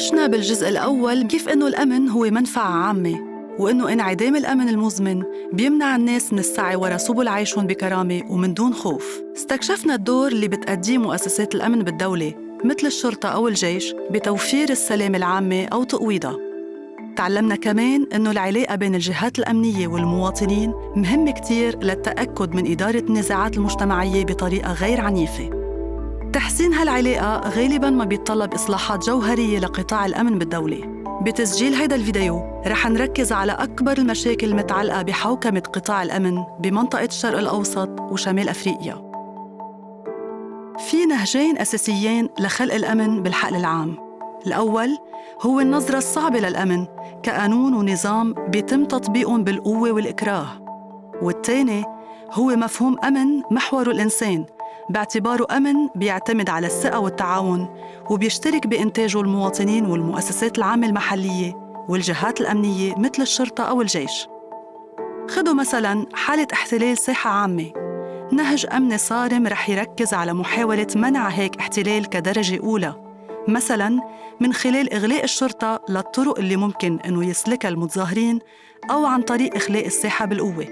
ناقشنا بالجزء الأول كيف إنه الأمن هو منفعة عامة، وإنه انعدام الأمن المزمن بيمنع الناس من السعي ورا سبل عيشهم بكرامة ومن دون خوف. استكشفنا الدور اللي بتأديه مؤسسات الأمن بالدولة مثل الشرطة أو الجيش بتوفير السلام العامة أو تقويضها. تعلمنا كمان إنه العلاقة بين الجهات الأمنية والمواطنين مهمة كتير للتأكد من إدارة النزاعات المجتمعية بطريقة غير عنيفة. تحسين هالعلاقة غالباً ما بيتطلب إصلاحات جوهرية لقطاع الأمن بالدولة. بتسجيل هيدا الفيديو رح نركز على أكبر المشاكل المتعلقة بحوكمة قطاع الأمن بمنطقة الشرق الأوسط وشمال أفريقيا. في نهجين أساسيين لخلق الأمن بالحقل العام. الأول هو النظرة الصعبة للأمن كقانون ونظام بيتم تطبيقهم بالقوة والإكراه، والتاني هو مفهوم أمن محوره الإنسان باعتباره أمن بيعتمد على الثقة والتعاون وبيشترك بإنتاجه المواطنين والمؤسسات العامة المحلية والجهات الأمنية مثل الشرطة أو الجيش. خدوا مثلاً حالة احتلال ساحة عامة، نهج أمني صارم رح يركز على محاولة منع هيك احتلال كدرجة أولى، مثلاً من خلال إغلاق الشرطة للطرق اللي ممكن إنه يسلكها المتظاهرين أو عن طريق إخلاء الساحة بالقوة.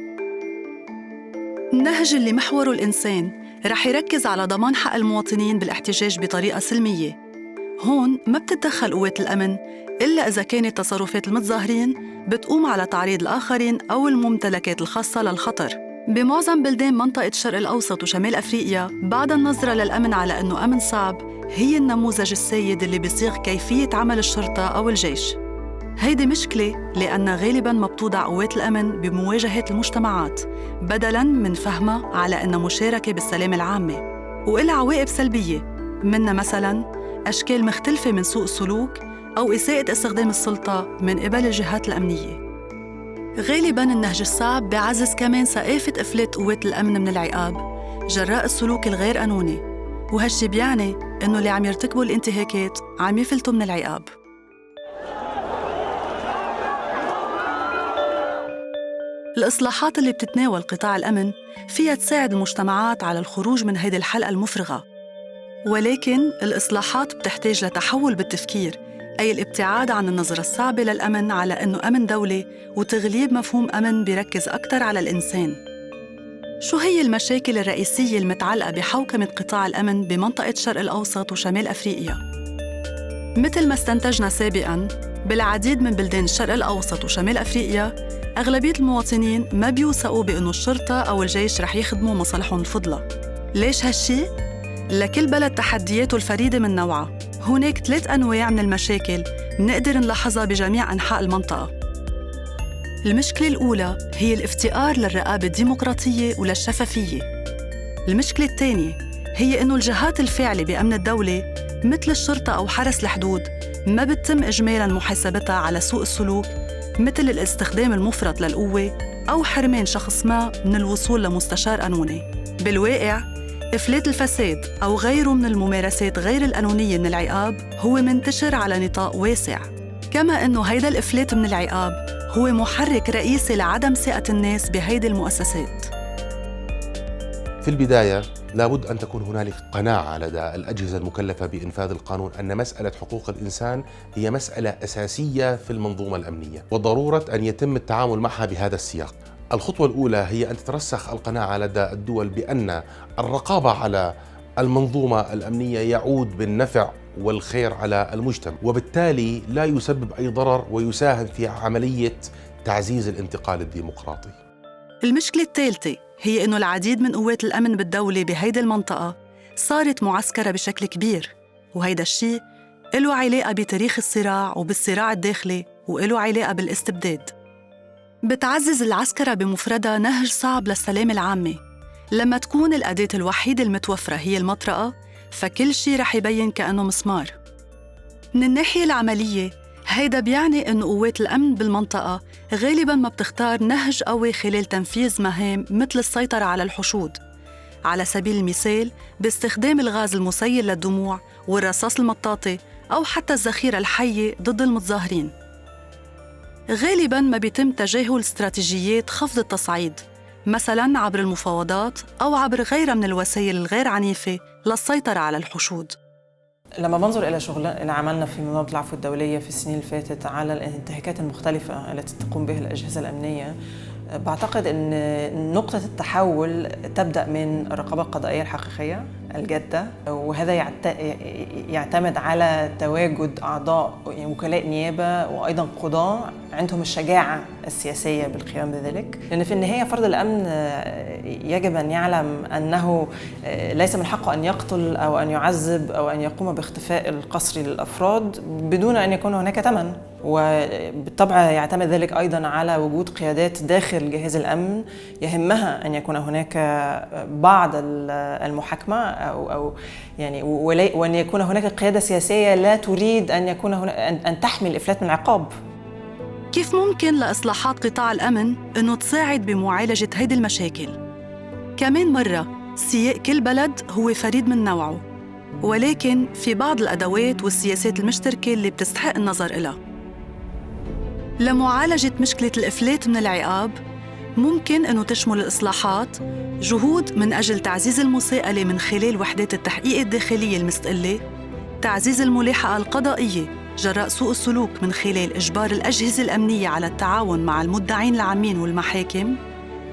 النهج اللي محوره الإنسان رح يركز على ضمان حق المواطنين بالاحتجاج بطريقة سلمية. هون ما بتتدخل قوات الأمن إلا إذا كانت تصرفات المتظاهرين بتقوم على تعريض الآخرين أو الممتلكات الخاصة للخطر. بمعظم بلدان منطقة الشرق الأوسط وشمال أفريقيا بعد النظرة للأمن على أنه أمن صعب هي النموذج السائد اللي بيصيغ كيفية عمل الشرطة أو الجيش. هيدي مشكلة لأن غالباً ما بتوضع قوات الأمن بمواجهة المجتمعات بدلاً من فهمها على أنها مشاركة بالسلام العامة، وإلها عواقب سلبية منها مثلاً أشكال مختلفة من سوء السلوك أو إساءة استخدام السلطة من قبل الجهات الأمنية. غالباً النهج الصعب بيعزز كمان ثقافة إفلات قوات الأمن من العقاب جراء السلوك الغير قانوني، وهالشي بيعني إنه اللي عم يرتكبوا الانتهاكات عم يفلتوا من العقاب. الإصلاحات اللي بتتناول قطاع الأمن فيها تساعد المجتمعات على الخروج من هيدي الحلقة المفرغة، ولكن الإصلاحات بتحتاج لتحول بالتفكير، أي الابتعاد عن النظرة الصعبة للأمن على أنه أمن دولي وتغليب مفهوم أمن بيركز أكتر على الإنسان. شو هي المشاكل الرئيسية المتعلقة بحوكمة قطاع الأمن بمنطقة الشرق الأوسط وشمال أفريقيا؟ مثل ما استنتجنا سابقاً، بالعديد من بلدان الشرق الأوسط وشمال أفريقيا أغلبية المواطنين ما بيوثقوا بأنه الشرطة أو الجيش رح يخدموا مصالحهم الفضلى. ليش هالشي؟ لكل بلد تحدياته الفريدة من نوعها. هناك 3 أنواع من المشاكل نقدر نلاحظها بجميع أنحاء المنطقة. المشكلة الأولى هي الافتقار للرقابة الديمقراطية وللشفافية. المشكلة الثانية هي أنه الجهات الفاعلة بأمن الدولة مثل الشرطة أو حرس الحدود ما بتتم إجمالاً محاسبتها على سوء السلوك مثل الاستخدام المفرط للقوة أو حرمان شخص ما من الوصول لمستشار قانوني. بالواقع إفلات الفساد أو غيره من الممارسات غير القانونية من العقاب هو منتشر على نطاق واسع، كما أنه هيدا الإفلات من العقاب هو محرك رئيسي لعدم ثقة الناس بهيدي المؤسسات. في البداية لابد أن تكون هنالك قناعة لدى الأجهزة المكلفة بإنفاذ القانون أن مسألة حقوق الإنسان هي مسألة أساسية في المنظومة الأمنية، وضرورة أن يتم التعامل معها بهذا السياق. الخطوة الأولى هي أن تترسخ القناعة لدى الدول بأن الرقابة على المنظومة الأمنية يعود بالنفع والخير على المجتمع، وبالتالي لا يسبب أي ضرر ويساهم في عملية تعزيز الانتقال الديمقراطي. المشكلة الثالثة هي إنه العديد من قوات الأمن بالدولة بهيدي المنطقة صارت معسكرة بشكل كبير، وهيدا الشيء له علاقة بتاريخ الصراع وبالصراع الداخلي وله علاقة بالاستبداد. بتعزز العسكرة بمفردها نهج صعب للسلام العامة. لما تكون الأداة الوحيدة المتوفرة هي المطرقة فكل شيء رح يبين كأنه مسمار. من الناحية العملية هيدا بيعني إنه قوات الأمن بالمنطقة غالباً ما بتختار نهج قوي خلال تنفيذ مهام مثل السيطرة على الحشود، على سبيل المثال باستخدام الغاز المسيل للدموع والرصاص المطاطي أو حتى الذخيرة الحية ضد المتظاهرين. غالباً ما بيتم تجاهل استراتيجيات خفض التصعيد، مثلاً عبر المفاوضات أو عبر غيرها من الوسائل الغير عنيفة للسيطرة على الحشود. لما بنظر إلى عملنا في منظمة العفو الدولية في السنين اللي فاتت على الانتهاكات المختلفة التي تقوم بها الأجهزة الأمنية، بعتقد أن نقطة التحول تبدأ من الرقابة القضائية الحقيقية الجادة، وهذا يعتمد على تواجد أعضاء وكلاء نيابة وأيضاً قضاة عندهم الشجاعة السياسية بالقيام بذلك، لأن في النهاية فرد الأمن يجب أن يعلم أنه ليس من حقه أن يقتل أو أن يعذب أو أن يقوم باختفاء القسري للأفراد بدون أن يكون هناك ثمن. وبالطبع يعتمد ذلك أيضاً على وجود قيادات داخل جهاز الأمن يهمها أن يكون هناك بعض المحاكمة أو يعني وأن يكون هناك قيادة سياسية لا تريد أن تحمي الإفلات من العقاب. كيف ممكن لإصلاحات قطاع الأمن إنه تساعد بمعالجة هيدي المشاكل؟ كمان مرة سياق كل بلد هو فريد من نوعه، ولكن في بعض الأدوات والسياسات المشتركة اللي بتستحق النظر إلها. لمعالجة مشكلة الإفلات من العقاب ممكن إنه تشمل الإصلاحات جهود من أجل تعزيز المساءلة من خلال وحدات التحقيق الداخلية المستقلة، تعزيز الملاحقة القضائية جراء سوء السلوك من خلال إجبار الأجهزة الأمنية على التعاون مع المدعين العامين والمحاكم،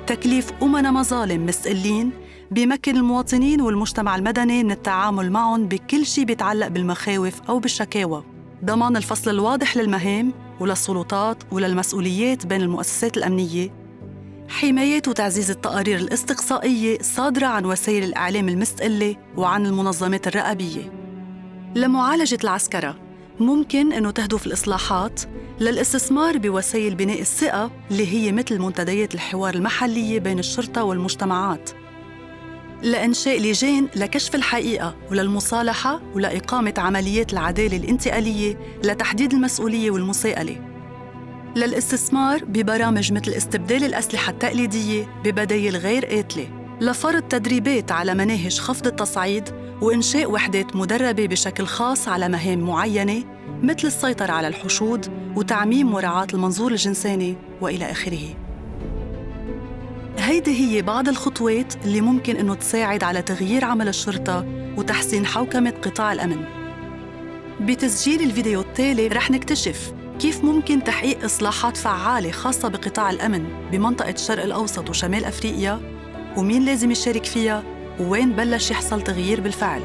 تكليف أمنا مظالم مستقلين بيمكن المواطنين والمجتمع المدني من التعامل معهم بكل شيء بيتعلق بالمخاوف أو بالشكاوى، ضمان الفصل الواضح للمهام وللسلطات وللمسؤوليات بين المؤسسات الأمنية، حماية وتعزيز التقارير الاستقصائية صادرة عن وسائل الإعلام المستقلة وعن المنظمات الرقابية. لمعالجة العسكرة ممكن أنه تهدف الإصلاحات للاستثمار بوسائل بناء الثقة اللي هي مثل منتديات الحوار المحلية بين الشرطة والمجتمعات، لإنشاء لجان لكشف الحقيقة وللمصالحة ولإقامة عمليات العدالة الانتقالية لتحديد المسؤولية والمساءلة، للاستثمار ببرامج مثل استبدال الأسلحة التقليدية ببدايل غير قاتلة، لفرض تدريبات على مناهج خفض التصعيد وإنشاء وحدات مدربة بشكل خاص على مهام معينة مثل السيطرة على الحشود وتعميم مراعاة المنظور الجنساني وإلى آخره. هيدي هي بعض الخطوات اللي ممكن إنه تساعد على تغيير عمل الشرطة وتحسين حوكمة قطاع الأمن. بتسجيل الفيديو التالي رح نكتشف كيف ممكن تحقيق إصلاحات فعالة خاصة بقطاع الأمن بمنطقة الشرق الأوسط وشمال أفريقيا، ومين لازم يشارك فيها، ووين بلش يحصل تغيير بالفعل.